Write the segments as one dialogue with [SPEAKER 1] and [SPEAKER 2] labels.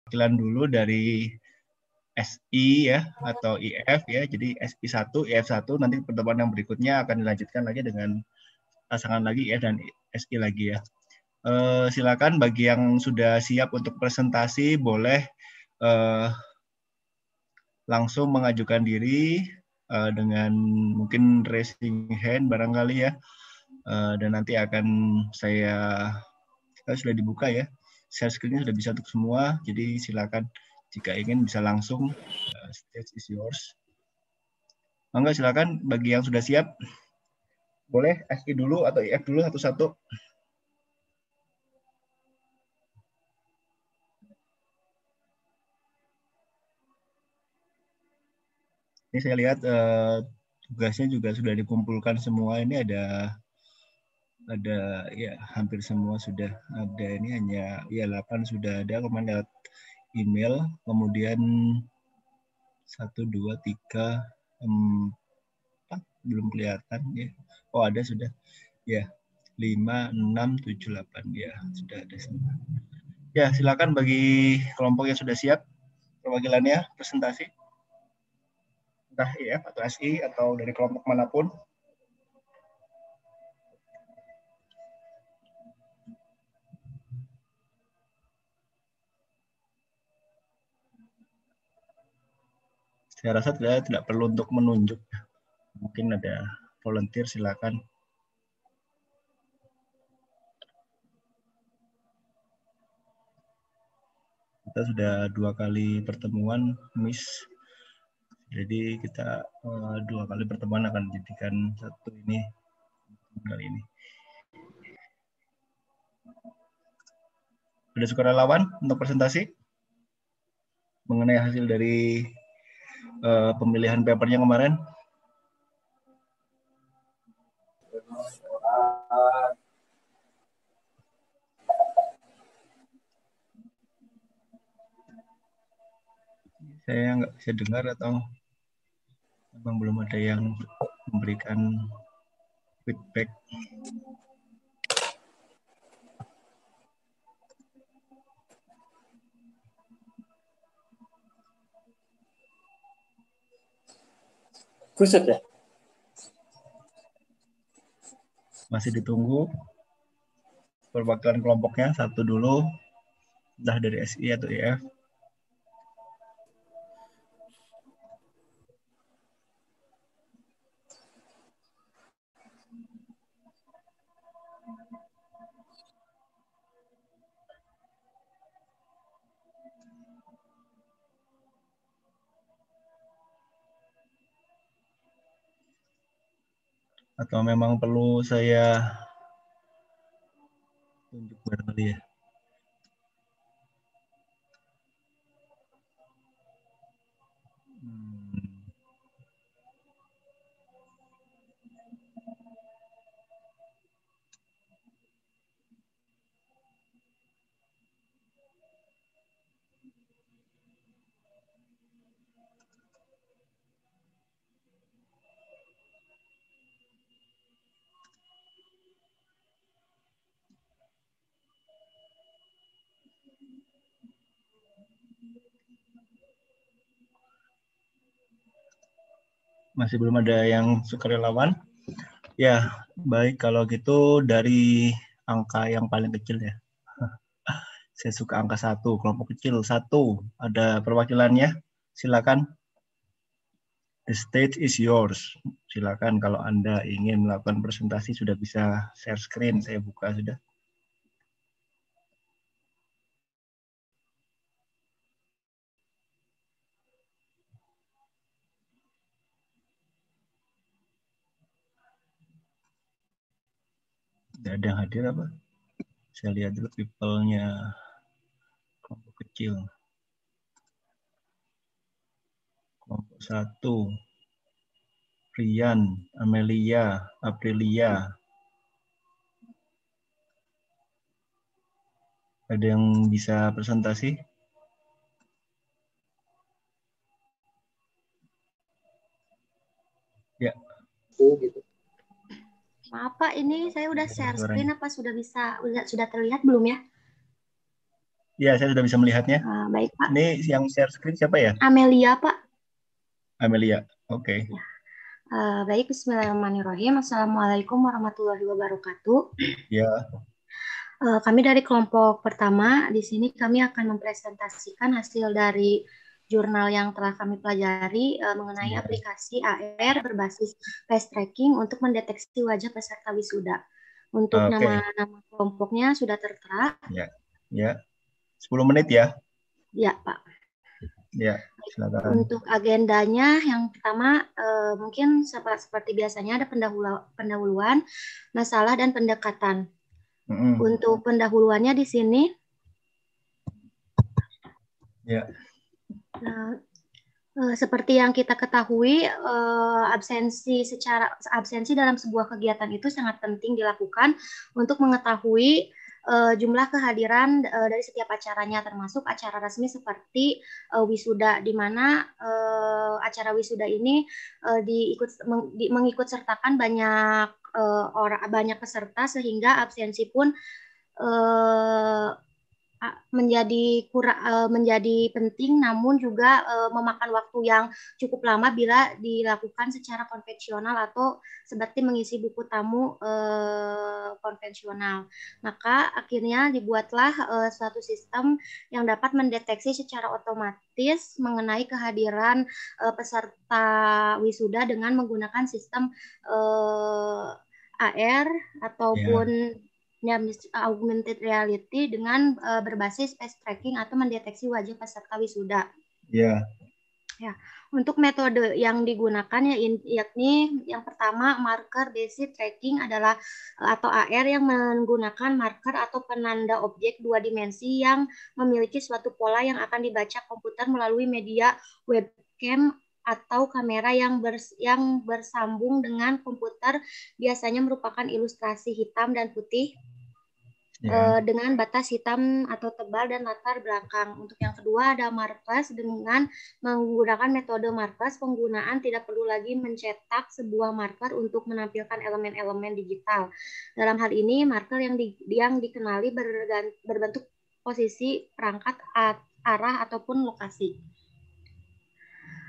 [SPEAKER 1] perwakilan dulu dari SI ya atau IF ya. Jadi SI1, IF1 nanti pertemuan yang berikutnya akan dilanjutkan lagi dengan pasangan lagi IF dan SI lagi ya. Silakan bagi yang sudah siap untuk presentasi boleh langsung mengajukan diri dengan mungkin raising hand barangkali ya. Dan nanti akan saya sudah dibuka ya. Share screen-nya sudah bisa untuk semua. Jadi silakan jika ingin bisa langsung, stage is yours. Mangga silakan bagi yang sudah siap. Boleh SI dulu atau IF dulu satu-satu. Ini saya lihat tugasnya juga sudah dikumpulkan semua. Ini ada ya hampir semua sudah ada. Ini hanya ya 8 sudah ada kemarin lewat email. Kemudian 1, 2, 3, 4 belum kelihatan ya. Oh ada sudah ya 5, 6, 7, 8 ya sudah ada semua. Ya silakan bagi kelompok yang sudah siap perwakilannya presentasi. Entah IF atau SI atau dari kelompok manapun. Saya rasa tidak perlu untuk menunjuk. Mungkin ada volunteer, silakan. Kita sudah 2 kali pertemuan, Miss. Jadi kita 2 kali pertemuan akan dijadikan satu ini kali ini. Ada sukarelawan untuk presentasi mengenai hasil dari pemilihan papernya kemarin? Saya nggak bisa dengar atau memang belum ada yang memberikan feedback.
[SPEAKER 2] Kusut ya?
[SPEAKER 1] Masih ditunggu perwakilan kelompoknya satu dulu, entah dari SI atau IF. Atau memang perlu saya tunjuk barangkali ya. Masih belum ada yang sukarelawan? Ya, baik kalau gitu dari angka yang paling kecil ya. Saya suka angka 1, kelompok kecil 1. Ada perwakilannya? Silakan. The stage is yours. Silakan kalau Anda ingin melakukan presentasi sudah bisa share screen. Saya buka sudah. Tidak ada yang hadir apa? Saya lihat dulu people-nya kelompok kecil. Kelompok 1. Rian, Amelia, Aprilia. Ada yang bisa presentasi? Ya.
[SPEAKER 2] Gitu.
[SPEAKER 3] Maaf Pak, ini saya udah share screen apa sudah terlihat belum ya?
[SPEAKER 1] Ya, saya sudah bisa melihatnya.
[SPEAKER 3] Baik, Pak.
[SPEAKER 1] Ini yang share screen siapa ya?
[SPEAKER 3] Amelia, Pak.
[SPEAKER 1] Amelia. Oke.
[SPEAKER 3] Baik, bismillahirrahmanirrahim. Assalamualaikum warahmatullahi wabarakatuh.
[SPEAKER 1] Ya.
[SPEAKER 3] Kami dari kelompok pertama, di sini kami akan mempresentasikan hasil dari jurnal yang telah kami pelajari mengenai aplikasi AR berbasis face tracking untuk mendeteksi wajah peserta wisuda. Untuk nama-nama kelompoknya sudah tertera.
[SPEAKER 1] Ya. 10 menit ya.
[SPEAKER 3] Ya, Pak.
[SPEAKER 1] Ya, silakan.
[SPEAKER 3] Untuk agendanya yang pertama mungkin seperti biasanya ada pendahuluan, masalah dan pendekatan. Untuk pendahuluannya di sini. Ya. Seperti yang kita ketahui, absensi dalam sebuah kegiatan itu sangat penting dilakukan untuk mengetahui jumlah kehadiran dari setiap acaranya, termasuk acara resmi seperti wisuda, di mana acara wisuda ini mengikut sertakan banyak peserta, sehingga absensi pun menjadi penting, namun juga memakan waktu yang cukup lama bila dilakukan secara konvensional atau seperti mengisi buku tamu konvensional. Maka akhirnya dibuatlah suatu sistem yang dapat mendeteksi secara otomatis mengenai kehadiran peserta wisuda dengan menggunakan sistem AR ataupun augmented reality dengan berbasis face tracking atau mendeteksi wajah peserta wisuda.
[SPEAKER 1] Ya.
[SPEAKER 3] Untuk metode yang digunakan yakni yang pertama marker based tracking adalah atau AR yang menggunakan marker atau penanda objek dua dimensi yang memiliki suatu pola yang akan dibaca komputer melalui media webcam atau kamera yang bersambung dengan komputer, biasanya merupakan ilustrasi hitam dan putih dengan batas hitam atau tebal dan latar belakang. Untuk yang kedua ada markers. Dengan menggunakan metode markers, penggunaan tidak perlu lagi mencetak sebuah marker untuk menampilkan elemen-elemen digital. Dalam hal ini marker yang dikenali berbentuk posisi, perangkat, arah ataupun lokasi.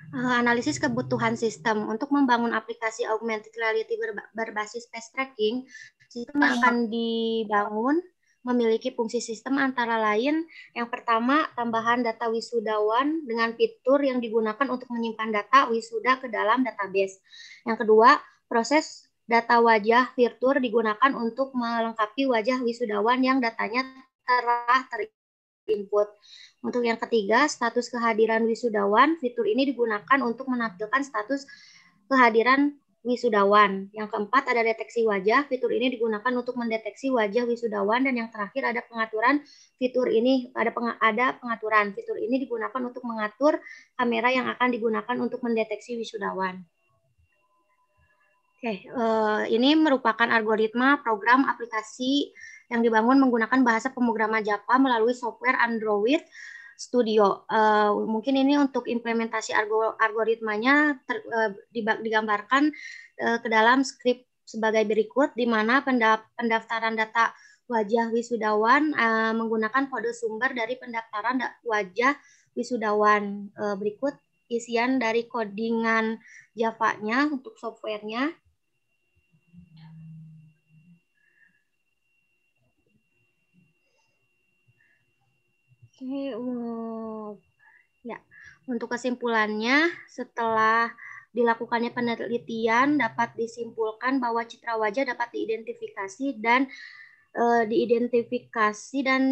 [SPEAKER 3] Analisis kebutuhan sistem. Untuk membangun aplikasi augmented reality berbasis face tracking, sistem yang akan dibangun memiliki fungsi sistem antara lain yang pertama, tambahan data wisudawan dengan fitur yang digunakan untuk menyimpan data wisuda ke dalam database. Yang kedua, proses data wajah fitur digunakan untuk melengkapi wajah wisudawan yang datanya telah input. Untuk yang ketiga, status kehadiran wisudawan. Fitur ini digunakan untuk menampilkan status kehadiran wisudawan. Yang keempat, ada deteksi wajah. Fitur ini digunakan untuk mendeteksi wajah wisudawan. Dan yang terakhir, ada pengaturan. Fitur ini ada pengaturan. Fitur ini digunakan untuk mengatur kamera yang akan digunakan untuk mendeteksi wisudawan. Ini merupakan algoritma program aplikasi yang dibangun menggunakan bahasa pemrograman Java melalui software Android Studio. Mungkin ini untuk implementasi algoritmanya digambarkan ke dalam skrip sebagai berikut, di mana pendaftaran data wajah wisudawan menggunakan kode sumber dari pendaftaran wajah wisudawan. Berikut isian dari codingan Java-nya untuk softwarenya. Untuk kesimpulannya, setelah dilakukannya penelitian, dapat disimpulkan bahwa citra wajah dapat diidentifikasi dan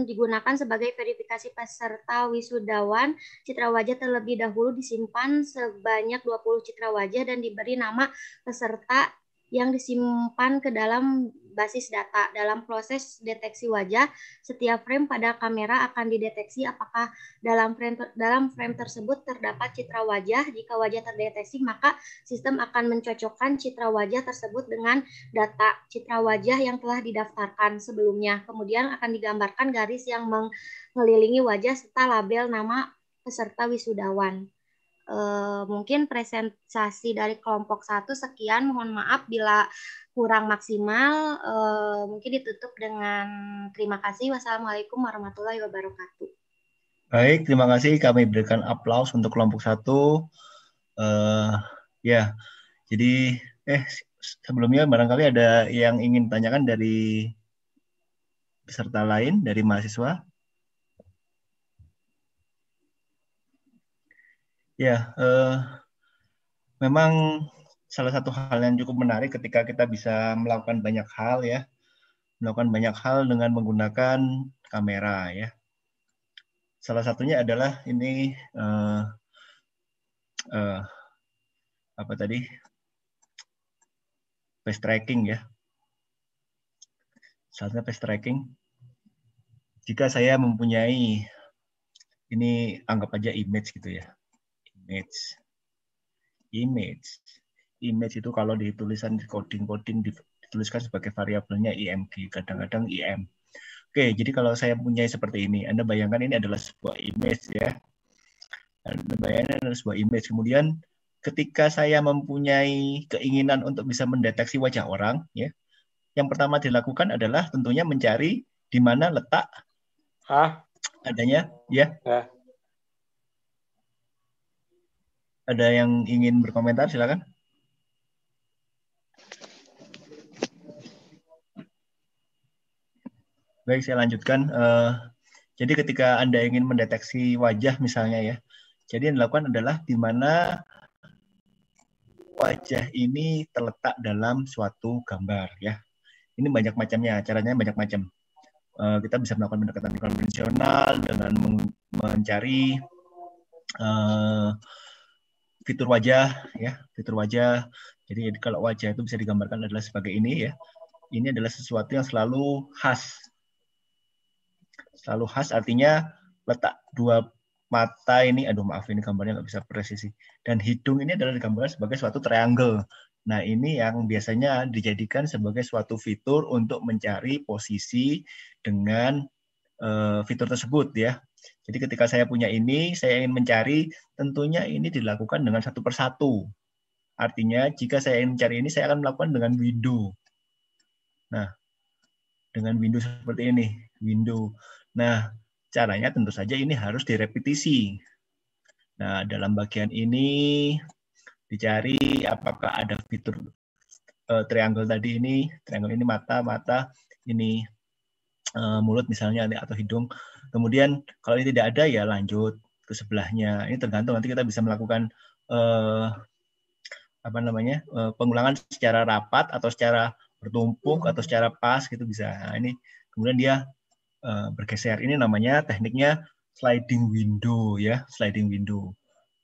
[SPEAKER 3] digunakan sebagai verifikasi peserta wisudawan. Citra wajah terlebih dahulu disimpan sebanyak 20 citra wajah dan diberi nama peserta yang disimpan ke dalam basis data. Dalam proses deteksi wajah, setiap frame pada kamera akan dideteksi apakah dalam frame tersebut terdapat citra wajah. Jika wajah terdeteksi, maka sistem akan mencocokkan citra wajah tersebut dengan data citra wajah yang telah didaftarkan sebelumnya. Kemudian akan digambarkan garis yang mengelilingi wajah serta label nama peserta wisudawan. Mungkin presentasi dari kelompok 1 sekian. Mohon maaf bila kurang maksimal. Mungkin ditutup dengan terima kasih. Wassalamualaikum warahmatullahi wabarakatuh.
[SPEAKER 1] Baik, terima kasih. Kami berikan aplaus untuk kelompok 1. Ya, jadi sebelumnya barangkali ada yang ingin tanyakan dari peserta lain, dari mahasiswa. Ya, memang salah satu hal yang cukup menarik ketika kita bisa melakukan banyak hal ya, melakukan banyak hal dengan menggunakan kamera ya. Salah satunya adalah ini apa tadi, face tracking ya. Saatnya face tracking. Jika saya mempunyai ini, anggap aja image gitu ya, image itu kalau ditulisan di coding dituliskan sebagai variabelnya img, kadang-kadang im. Oke, jadi kalau saya punya seperti ini, Anda bayangkan ini adalah sebuah image ya. Anda bayangkan adalah sebuah image. Kemudian ketika saya mempunyai keinginan untuk bisa mendeteksi wajah orang, ya, yang pertama dilakukan adalah tentunya mencari di mana letak adanya, ya. Ada yang ingin berkomentar, silakan. Baik, saya lanjutkan. Jadi ketika Anda ingin mendeteksi wajah misalnya ya, jadi yang dilakukan adalah di mana wajah ini terletak dalam suatu gambar ya. Ini banyak macamnya, caranya banyak macam. Kita bisa melakukan pendekatan konvensional dengan mencari fitur wajah ya, fitur wajah. Jadi kalau wajah itu bisa digambarkan adalah sebagai ini ya. Ini adalah sesuatu yang selalu khas. Selalu khas artinya letak dua mata ini, aduh maaf ini gambarnya nggak bisa presisi. Dan hidung ini adalah digambarkan sebagai suatu triangle. Nah ini yang biasanya dijadikan sebagai suatu fitur untuk mencari posisi dengan fitur tersebut ya. Jadi ketika saya punya ini, saya ingin mencari, tentunya ini dilakukan dengan satu persatu. Artinya jika saya ingin mencari ini, saya akan melakukan dengan window. Nah, dengan window seperti ini, window. Nah, caranya tentu saja ini harus direpetisi. Nah, dalam bagian ini dicari apakah ada fitur triangle tadi ini, triangle ini mata, ini mulut misalnya atau hidung. Kemudian kalau ini tidak ada ya lanjut ke sebelahnya. Ini tergantung, nanti kita bisa melakukan pengulangan secara rapat atau secara bertumpuk atau secara pas gitu bisa. Nah, ini kemudian dia bergeser. Ini namanya tekniknya sliding window ya, sliding window.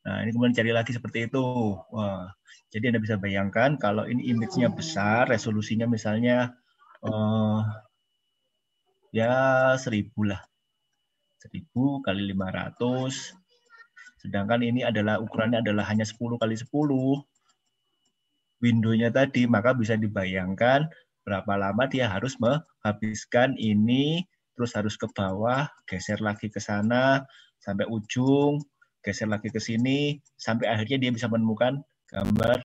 [SPEAKER 1] Nah, ini kemudian cari lagi seperti itu. Wah, jadi Anda bisa bayangkan kalau ini image-nya besar, resolusinya misalnya ya 1000 lah. 1000 kali 500. Sedangkan ini adalah ukurannya adalah hanya 10 kali 10. Window-nya tadi, maka bisa dibayangkan berapa lama dia harus menghabiskan ini, terus harus ke bawah, geser lagi ke sana, sampai ujung, geser lagi ke sini, sampai akhirnya dia bisa menemukan gambar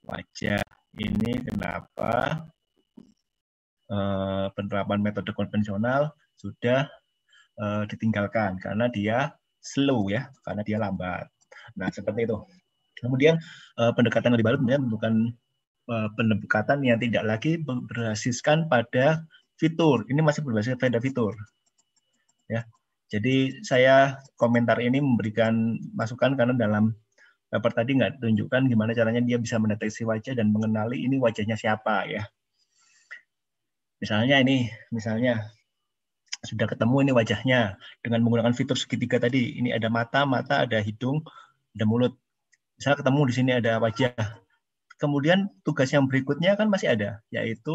[SPEAKER 1] wajah. Ini kenapa penerapan metode konvensional sudah ditinggalkan, karena dia slow ya, karena dia lambat. Nah, seperti itu. Kemudian pendekatan yang lebih baru bukan pendekatan yang tidak lagi berbasiskan pada fitur. Ini masih berbasis pada fitur. Ya. Jadi saya komentar ini memberikan masukan karena dalam paper tadi nggak tunjukkan gimana caranya dia bisa mendeteksi wajah dan mengenali ini wajahnya siapa ya. Misalnya sudah ketemu ini wajahnya dengan menggunakan fitur segitiga tadi. Ini ada mata, ada hidung, ada mulut. Misalnya ketemu di sini ada wajah. Kemudian tugas yang berikutnya kan masih ada, yaitu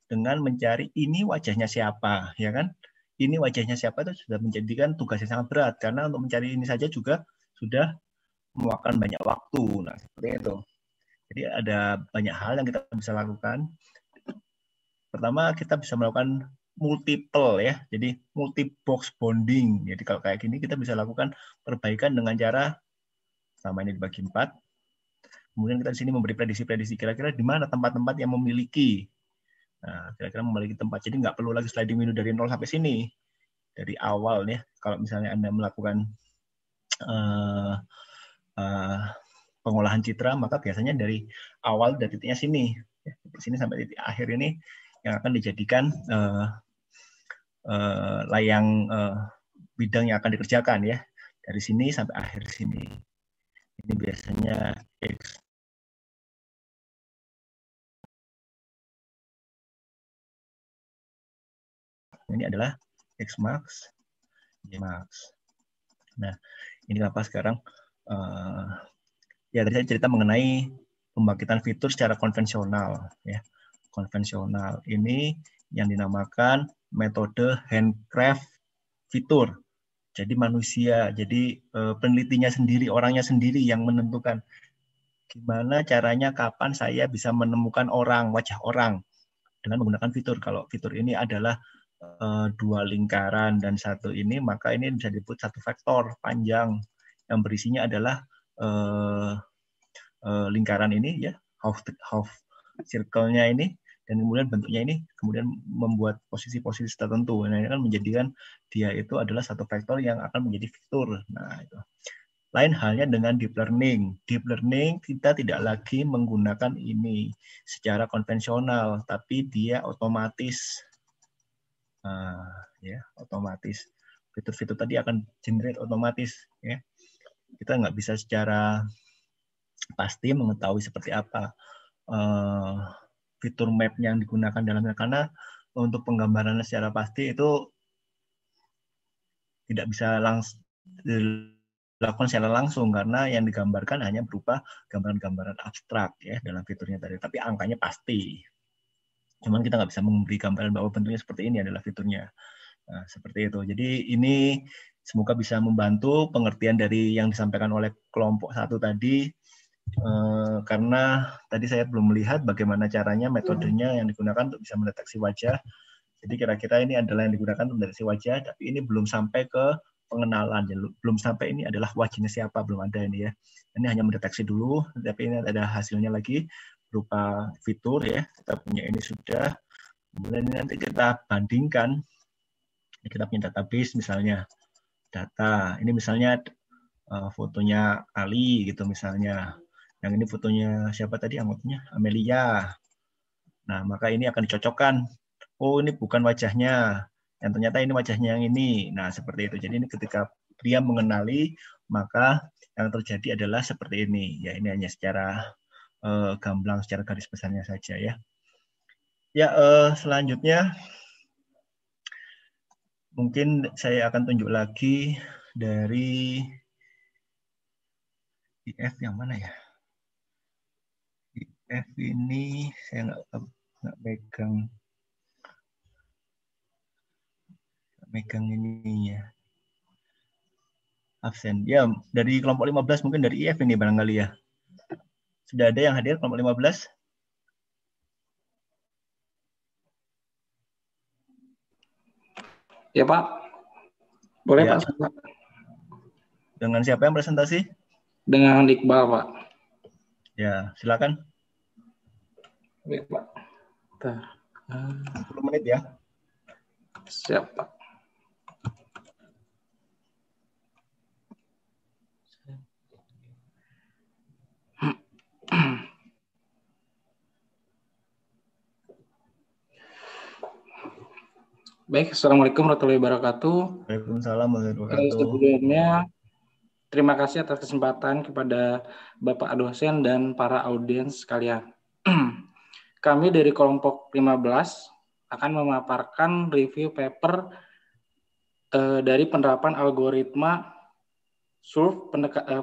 [SPEAKER 1] dengan mencari ini wajahnya siapa, ya kan? Ini wajahnya siapa itu sudah menjadikan tugas yang sangat berat karena untuk mencari ini saja juga sudah memakan banyak waktu. Nah, seperti itu. Jadi ada banyak hal yang kita bisa lakukan. Pertama, kita bisa melakukan multiple ya. Jadi multi box bonding. Jadi kalau kayak gini kita bisa lakukan perbaikan dengan cara pertama ini dibagi 4. Kemudian kita di sini memberi prediksi-prediksi kira-kira di mana tempat-tempat yang memiliki. Nah, kira-kira memiliki tempat. Jadi nggak perlu lagi sliding window dari 0 sampai sini. Dari awal nih, kalau misalnya Anda melakukan pengolahan citra, maka biasanya dari awal dari titiknya sini, dari sini sampai titik akhir ini yang akan dijadikan layang bidang yang akan dikerjakan ya. Dari sini sampai akhir sini. Ini biasanya X. Ini adalah X max, Y max. Nah, ini apa sekarang? Ya, tadi saya cerita mengenai pembangkitan fitur secara konvensional. Ya, konvensional ini yang dinamakan metode handcraft fitur. Jadi manusia, jadi penelitinya sendiri, orangnya sendiri yang menentukan gimana caranya, kapan saya bisa menemukan orang, wajah orang dengan menggunakan fitur. Kalau fitur ini adalah 2 lingkaran dan 1 ini, maka ini bisa disebut satu vektor panjang yang berisinya adalah lingkaran ini ya, half circle-nya ini, dan kemudian bentuknya ini kemudian membuat posisi-posisi tertentu. Nah, ini kan menjadikan dia itu adalah satu vektor yang akan menjadi fitur. Nah, itu. Lain halnya dengan deep learning. Deep learning kita tidak lagi menggunakan ini secara konvensional, tapi dia otomatis. Ya, otomatis. Fitur-fitur tadi akan generate otomatis. Ya. Kita nggak bisa secara pasti mengetahui seperti apa fitur map yang digunakan dalamnya, karena untuk penggambaran secara pasti itu tidak bisa langsung dilakukan secara langsung, karena yang digambarkan hanya berupa gambaran-gambaran abstrak ya dalam fiturnya tadi, tapi angkanya pasti. Cuman kita nggak bisa memberi gambaran bahwa bentuknya seperti ini adalah fiturnya. Nah, seperti itu. Jadi ini semoga bisa membantu pengertian dari yang disampaikan oleh kelompok 1 tadi. Karena tadi saya belum melihat bagaimana caranya, metodenya yang digunakan untuk bisa mendeteksi wajah. Jadi kira-kira ini adalah yang digunakan untuk mendeteksi wajah, tapi ini belum sampai ke pengenalan, belum sampai ini adalah wajahnya siapa, belum ada ini ya. Ini hanya mendeteksi dulu, tapi ini ada hasilnya lagi berupa fitur ya. Kita punya ini sudah. Kemudian ini nanti kita bandingkan. Kita punya database misalnya data. Ini misalnya fotonya Ali gitu misalnya. Yang ini fotonya siapa tadi anggotanya? Amelia. Nah, maka ini akan dicocokkan. Oh, ini bukan wajahnya. Yang ternyata ini wajahnya yang ini. Nah, seperti itu. Jadi ini ketika dia mengenali, maka yang terjadi adalah seperti ini. Ya, ini hanya secara gamblang, secara garis besarnya saja ya. Ya, selanjutnya mungkin saya akan tunjuk lagi dari IF yang mana ya? IF ini saya nggak megang ininya. Absen. Ya, dari kelompok 15 mungkin dari IF ini barangkali ya. Sudah ada yang hadir kelompok 15?
[SPEAKER 2] Ya Pak. Boleh
[SPEAKER 1] ya.
[SPEAKER 2] Pak.
[SPEAKER 1] Dengan siapa yang presentasi?
[SPEAKER 2] Dengan Iqbal Pak.
[SPEAKER 1] Ya, silakan.
[SPEAKER 2] Baik Pak.
[SPEAKER 1] 10 menit ya.
[SPEAKER 2] Siap Pak. Baik, Assalamualaikum warahmatullahi wabarakatuh.
[SPEAKER 1] Waalaikumsalam warahmatullahi wabarakatuh.
[SPEAKER 2] Sebelumnya, terima kasih atas kesempatan kepada Bapak dosen dan para audiens sekalian. Kami dari kelompok 15 akan memaparkan review paper dari penerapan algoritma SURF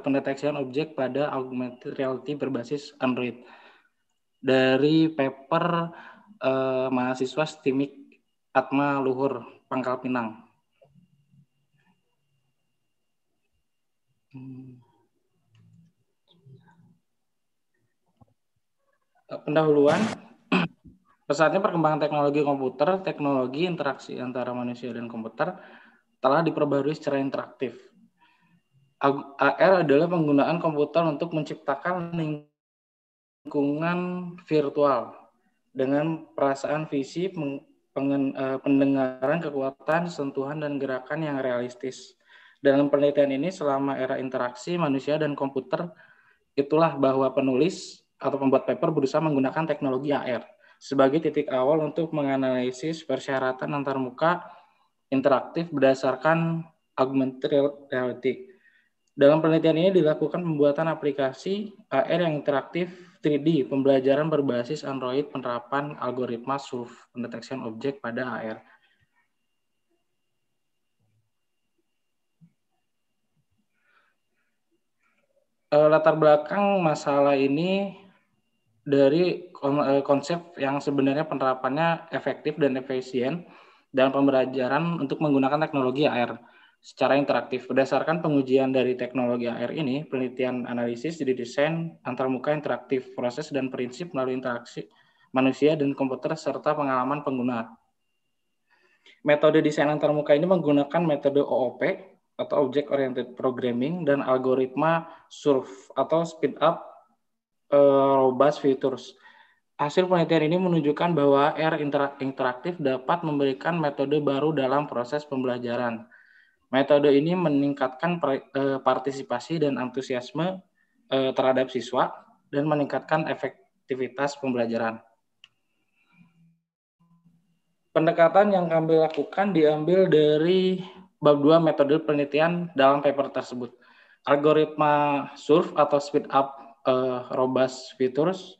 [SPEAKER 2] pendeteksian objek pada augmented reality berbasis Android dari paper mahasiswa STIMIK Atma Luhur Pangkal Pinang. Pendahuluan, pesatnya perkembangan teknologi komputer, teknologi interaksi antara manusia dan komputer telah diperbarui secara interaktif. AR adalah penggunaan komputer untuk menciptakan lingkungan virtual dengan perasaan visi, pendengaran, kekuatan, sentuhan, dan gerakan yang realistis. Dalam penelitian ini, selama era interaksi manusia dan komputer, itulah bahwa penulis atau pembuat paper berusaha menggunakan teknologi AR sebagai titik awal untuk menganalisis persyaratan antarmuka interaktif berdasarkan augmented reality. Dalam penelitian ini dilakukan pembuatan aplikasi AR yang interaktif 3D, pembelajaran berbasis Android, penerapan algoritma surf pendetection objek pada AR. Latar belakang masalah ini dari konsep yang sebenarnya penerapannya efektif dan efisien dalam pembelajaran untuk menggunakan teknologi AR secara interaktif. Berdasarkan pengujian dari teknologi AR ini, penelitian analisis didesain antarmuka interaktif, proses dan prinsip melalui interaksi manusia dan komputer serta pengalaman pengguna. Metode desain antarmuka ini menggunakan metode OOP atau Object Oriented Programming dan algoritma SURF atau Speed Up Robust Features. Hasil penelitian ini menunjukkan bahwa AR interaktif dapat memberikan metode baru dalam proses pembelajaran. Metode ini meningkatkan partisipasi dan antusiasme terhadap siswa dan meningkatkan efektivitas pembelajaran. Pendekatan yang kami lakukan diambil dari bab 2 metode penelitian dalam paper tersebut. Algoritma SURF atau Speed Up Robust Features,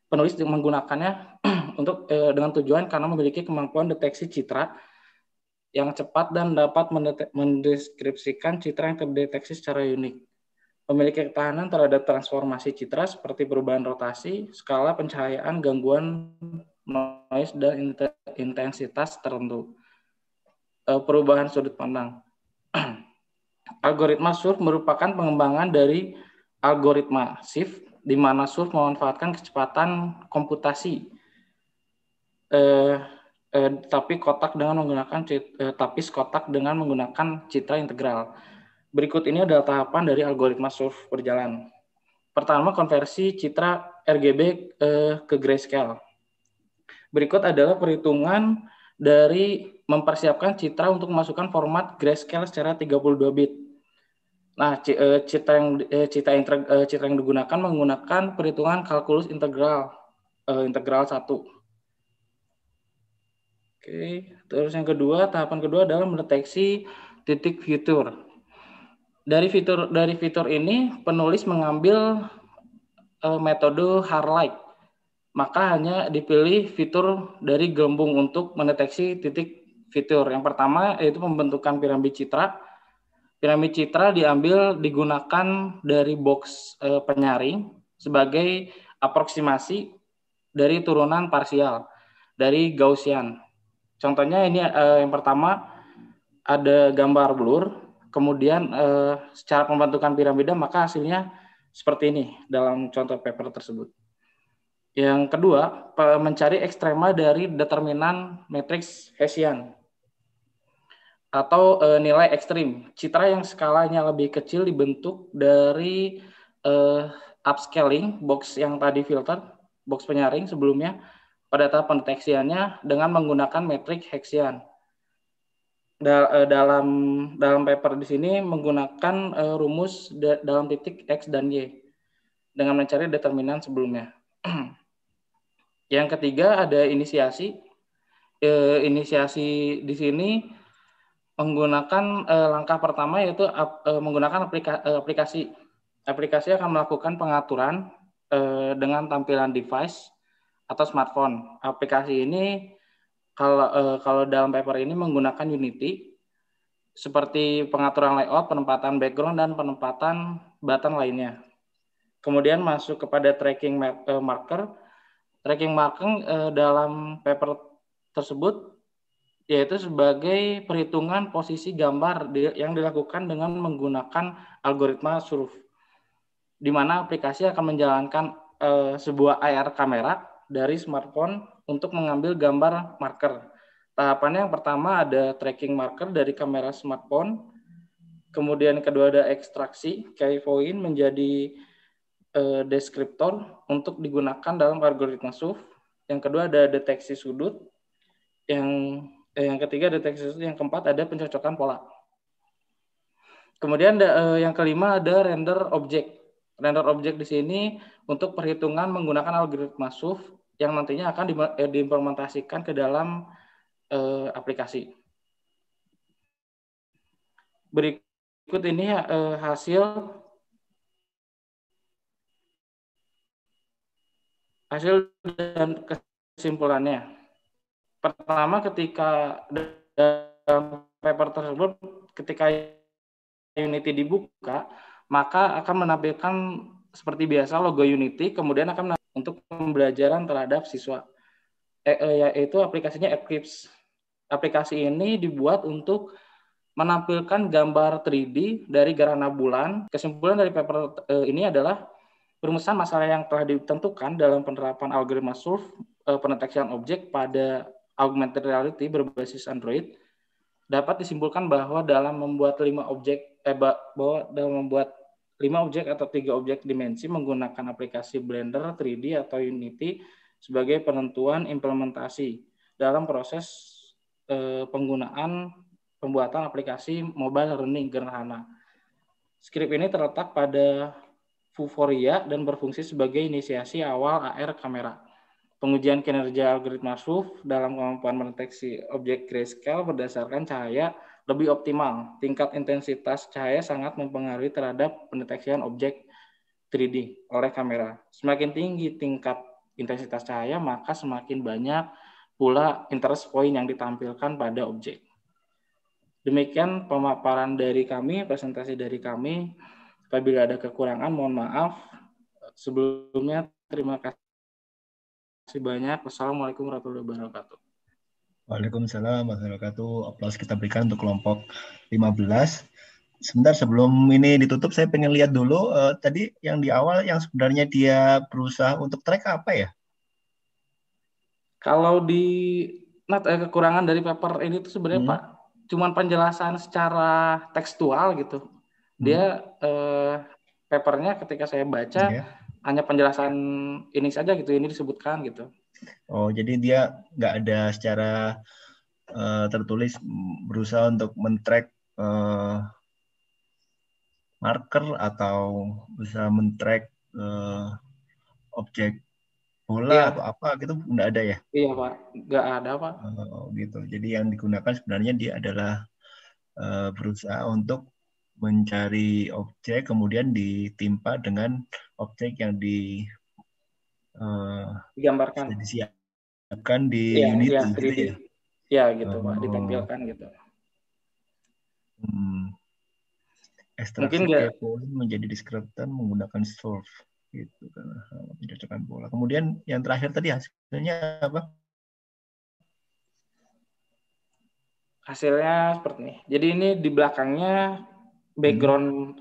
[SPEAKER 2] penulis menggunakannya untuk dengan tujuan karena memiliki kemampuan deteksi citra yang cepat dan dapat mendeskripsikan citra yang terdeteksi secara unik. Memiliki ketahanan terhadap transformasi citra seperti perubahan rotasi, skala pencahayaan, gangguan noise, dan intensitas tertentu. Perubahan sudut pandang. Algoritma SURF merupakan pengembangan dari algoritma SIF, di mana SURF memanfaatkan kecepatan komputasi, tapis kotak dengan menggunakan citra integral. Berikut ini adalah tahapan dari algoritma SURF berjalan. Pertama, konversi citra RGB ke grayscale. Berikut adalah perhitungan dari mempersiapkan citra untuk memasukkan format grayscale secara 32 bit. Nah, citra yang digunakan menggunakan perhitungan kalkulus integral 1. Oke, terus yang kedua, tahapan kedua adalah mendeteksi titik fitur. Dari fitur ini, penulis mengambil metode Harlight. Maka hanya dipilih fitur dari gelembung untuk mendeteksi titik fitur. Yang pertama yaitu pembentukan piramid citra. Piramid citra digunakan dari box penyaring sebagai aproksimasi dari turunan parsial dari Gaussian. Contohnya ini yang pertama ada gambar blur, kemudian secara pembentukan piramida maka hasilnya seperti ini dalam contoh paper tersebut. Yang kedua, mencari ekstrema dari determinan matriks Hessian atau nilai ekstrim. Citra yang skalanya lebih kecil dibentuk dari upscaling box yang tadi filter, box penyaring sebelumnya pada tahap pendeteksiannya dengan menggunakan metrik Hessian. Dalam paper di sini menggunakan rumus dalam titik X dan Y dengan mencari determinan sebelumnya. Yang ketiga ada inisiasi. Inisiasi di sini menggunakan langkah pertama yaitu menggunakan aplikasi. Aplikasi akan melakukan pengaturan dengan tampilan device atau smartphone. Aplikasi ini kalau dalam paper ini menggunakan Unity seperti pengaturan layout, penempatan background, dan penempatan button lainnya. Kemudian masuk kepada tracking marker. Tracking marker dalam paper tersebut yaitu sebagai perhitungan posisi gambar yang dilakukan dengan menggunakan algoritma SURF, di mana aplikasi akan menjalankan sebuah AR kamera dari smartphone untuk mengambil gambar marker. Tahapannya yang pertama ada tracking marker dari kamera smartphone Kemudian kedua ada ekstraksi, key point menjadi deskriptor untuk digunakan dalam algoritma SUF. Yang kedua ada deteksi sudut. Yang ketiga deteksi sudut. Yang keempat ada pencocokan pola. Kemudian yang kelima ada render object. Render object di sini untuk perhitungan menggunakan algoritma SUF yang nantinya akan diimplementasikan ke dalam aplikasi. Berikut ini hasil dan kesimpulannya. Pertama, ketika dalam paper tersebut, ketika Unity dibuka, maka akan menampilkan seperti biasa logo Unity, kemudian akan untuk pembelajaran terhadap siswa, yaitu aplikasinya Eclipse. Aplikasi ini dibuat untuk menampilkan gambar 3D dari gerhana bulan. Kesimpulan dari paper ini adalah perumusan masalah yang telah ditentukan dalam penerapan algoritma SURF pendeteksian objek pada augmented reality berbasis Android dapat disimpulkan bahwa dalam membuat 5 objek atau 3 objek dimensi menggunakan aplikasi Blender 3D atau Unity sebagai penentuan implementasi dalam proses pembuatan aplikasi mobile learning gerhana. Skrip ini terletak pada Vuforia dan berfungsi sebagai inisiasi awal AR kamera. Pengujian kinerja algoritma SUF dalam kemampuan mendeteksi objek grayscale berdasarkan cahaya lebih optimal. Tingkat intensitas cahaya sangat mempengaruhi terhadap pendeteksian objek 3D oleh kamera. Semakin tinggi tingkat intensitas cahaya, maka semakin banyak pula interest point yang ditampilkan pada objek. Demikian pemaparan dari kami, presentasi dari kami. Apabila ada kekurangan, mohon maaf. Sebelumnya, terima kasih banyak. Wassalamualaikum warahmatullahi wabarakatuh.
[SPEAKER 1] Waalaikumsalam warahmatullahi wabarakatuh. Aplaus kita berikan untuk kelompok 15. Sebentar sebelum ini ditutup, saya pengen lihat dulu tadi yang di awal yang sebenarnya dia berusaha untuk track apa ya?
[SPEAKER 2] Kalau kekurangan dari paper ini tuh sebenarnya Pak, cuman penjelasan secara tekstual gitu. Dia papernya ketika saya baca hanya penjelasan ini saja gitu, ini disebutkan gitu.
[SPEAKER 1] Oh, jadi dia nggak ada secara tertulis berusaha untuk men-track marker atau berusaha men-track objek bola atau apa gitu, nggak ada ya?
[SPEAKER 2] Iya Pak, nggak ada Pak.
[SPEAKER 1] Oh, gitu. Jadi yang digunakan sebenarnya dia adalah berusaha untuk mencari objek kemudian ditimpa dengan objek yang
[SPEAKER 2] digambarkan,
[SPEAKER 1] disiapkan di Unity gitu ya.
[SPEAKER 2] Ya gitu Pak, ditampilkan gitu.
[SPEAKER 1] Ekstraksi key point menjadi deskriptor menggunakan solve gitu kan, pencocokan bola. Kemudian yang terakhir tadi hasilnya apa?
[SPEAKER 2] Hasilnya seperti ini. Jadi ini di belakangnya background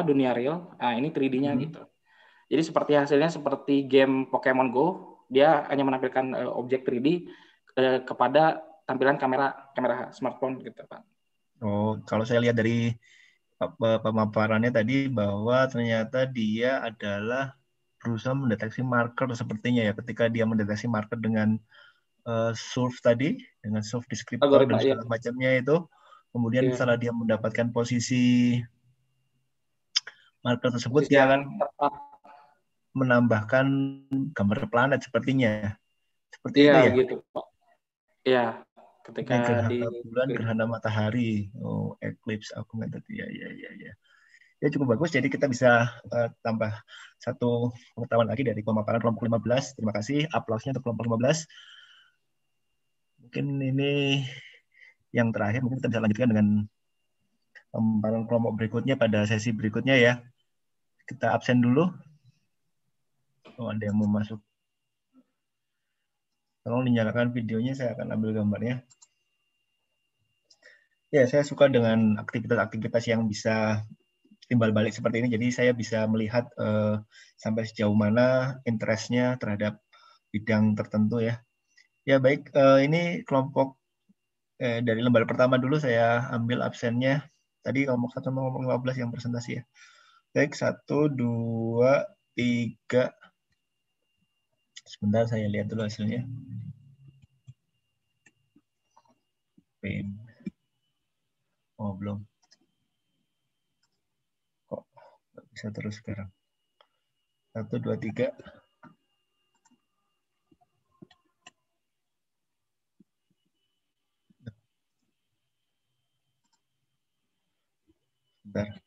[SPEAKER 2] dunia real. Nah, ini 3D-nya gitu. Jadi seperti hasilnya seperti game Pokemon Go, dia hanya menampilkan objek 3D kepada tampilan kamera smartphone gitu, Pak.
[SPEAKER 1] Oh, kalau saya lihat dari pemaparannya tadi bahwa ternyata dia adalah berusaha mendeteksi marker sepertinya ya. Ketika dia mendeteksi marker dengan surf tadi, dengan surf descriptor dan segala macamnya itu, kemudian setelah dia mendapatkan posisi marker tersebut, dia akan menambahkan gambar planet sepertinya. Seperti itu ya?
[SPEAKER 2] Gitu, Pak. Iya, ketika
[SPEAKER 1] gerhana bulan, gerhana matahari, eclipse augmented, ya. Ya cukup bagus, jadi kita bisa tambah satu pengetahuan lagi dari pemaparan kelompok 15. Terima kasih, aplausnya untuk kelompok 15. Mungkin ini yang terakhir, mungkin kita bisa lanjutkan dengan pemaparan kelompok berikutnya pada sesi berikutnya ya. Kita absen dulu. Oh, ada yang mau masuk. Tolong dinyalakan videonya, saya akan ambil gambarnya. Ya, saya suka dengan aktivitas-aktivitas yang bisa timbal balik seperti ini. Jadi saya bisa melihat sampai sejauh mana interest-nya terhadap bidang tertentu ya. Ya baik, ini kelompok dari lembar pertama dulu saya ambil absennya. Tadi kelompok 1 sama kelompok 15 yang presentasi ya. Baik, 1, 2, 3. Sebentar saya lihat dulu hasilnya. Oh, belum. Kok nggak bisa terus sekarang? 1, 2, 3. Bentar.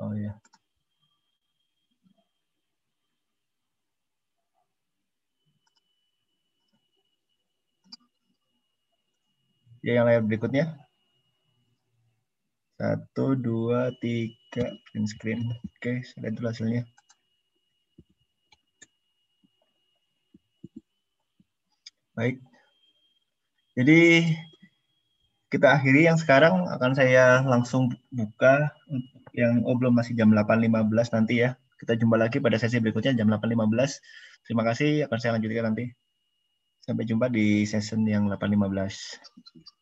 [SPEAKER 1] Oh ya. Ya, yang layar berikutnya. 1, 2, 3, print screen. Oke, saya lihat dulu hasilnya. Baik. Jadi kita akhiri yang sekarang akan saya langsung buka yang belum masih jam 8.15 nanti ya. Kita jumpa lagi pada sesi berikutnya jam 8.15. Terima kasih, akan saya lanjutkan nanti. Sampai jumpa di session yang 8.15.